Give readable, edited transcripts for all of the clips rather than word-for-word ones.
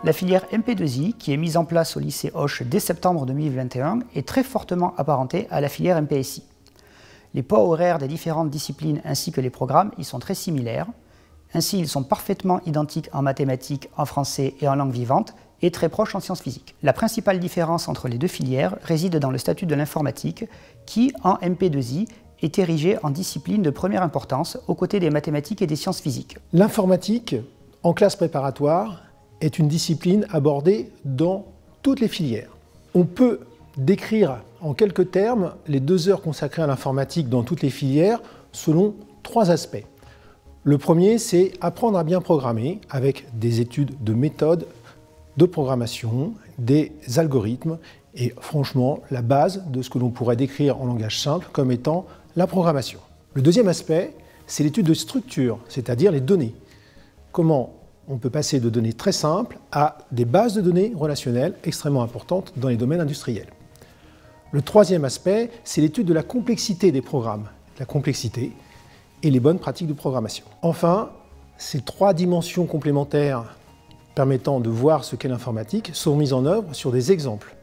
La filière MP2I, qui est mise en place au lycée Hoche dès septembre 2021, est très fortement apparentée à la filière MPSI. Les poids horaires des différentes disciplines ainsi que les programmes y sont très similaires. Ainsi, ils sont parfaitement identiques en mathématiques, en français et en langue vivante, et très proches en sciences physiques. La principale différence entre les deux filières réside dans le statut de l'informatique, qui, en MP2I, est érigée en discipline de première importance aux côtés des mathématiques et des sciences physiques. L'informatique, en classe préparatoire, est une discipline abordée dans toutes les filières. On peut décrire en quelques termes les 2 heures consacrées à l'informatique dans toutes les filières selon 3 aspects. Le premier, c'est apprendre à bien programmer avec des études de méthodes de programmation, des algorithmes et franchement la base de ce que l'on pourrait décrire en langage simple comme étant la programmation. Le deuxième aspect, c'est l'étude de structure, c'est-à-dire les données. Comment on peut passer de données très simples à des bases de données relationnelles extrêmement importantes dans les domaines industriels. Le troisième aspect, c'est l'étude de la complexité des programmes, la complexité et les bonnes pratiques de programmation. Enfin, ces 3 dimensions complémentaires permettant de voir ce qu'est l'informatique sont mises en œuvre sur des exemples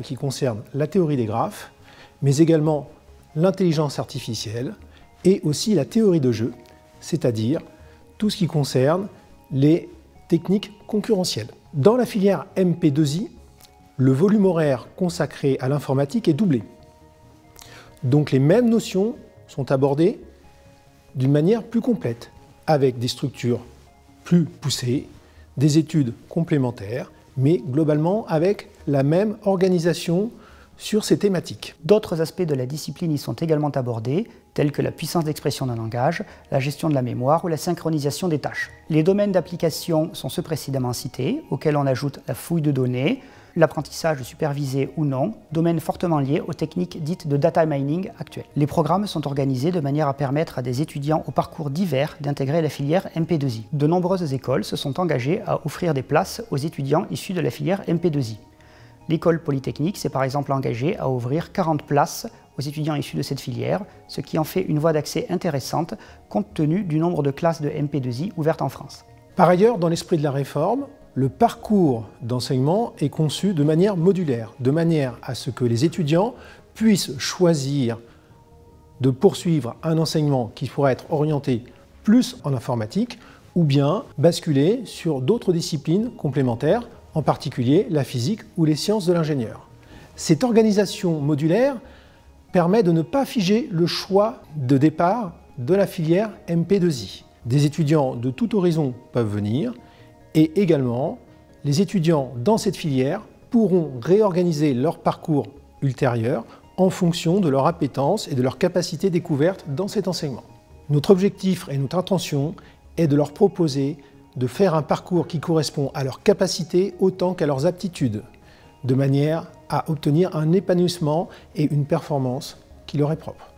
qui concernent la théorie des graphes, mais également l'intelligence artificielle et aussi la théorie de jeu, c'est-à-dire tout ce qui concerne les techniques concurrentielles. Dans la filière MP2I, le volume horaire consacré à l'informatique est doublé. Donc les mêmes notions sont abordées d'une manière plus complète, avec des structures plus poussées, des études complémentaires, mais globalement avec la même organisation sur ces thématiques. D'autres aspects de la discipline y sont également abordés, tels que la puissance d'expression d'un langage, la gestion de la mémoire ou la synchronisation des tâches. Les domaines d'application sont ceux précédemment cités, auxquels on ajoute la fouille de données, l'apprentissage supervisé ou non, domaine fortement lié aux techniques dites de data mining actuelles. Les programmes sont organisés de manière à permettre à des étudiants aux parcours divers d'intégrer la filière MP2I. De nombreuses écoles se sont engagées à offrir des places aux étudiants issus de la filière MP2I. L'école polytechnique s'est par exemple engagée à ouvrir 40 places aux étudiants issus de cette filière, ce qui en fait une voie d'accès intéressante compte tenu du nombre de classes de MP2I ouvertes en France. Par ailleurs, dans l'esprit de la réforme, le parcours d'enseignement est conçu de manière modulaire, de manière à ce que les étudiants puissent choisir de poursuivre un enseignement qui pourrait être orienté plus en informatique ou bien basculer sur d'autres disciplines complémentaires, en particulier la physique ou les sciences de l'ingénieur. Cette organisation modulaire permet de ne pas figer le choix de départ de la filière MP2I. Des étudiants de tout horizon peuvent venir et également les étudiants dans cette filière pourront réorganiser leur parcours ultérieur en fonction de leur appétence et de leur capacité découverte dans cet enseignement. Notre objectif et notre intention est de leur proposer de faire un parcours qui correspond à leurs capacités autant qu'à leurs aptitudes, de manière à obtenir un épanouissement et une performance qui leur est propre.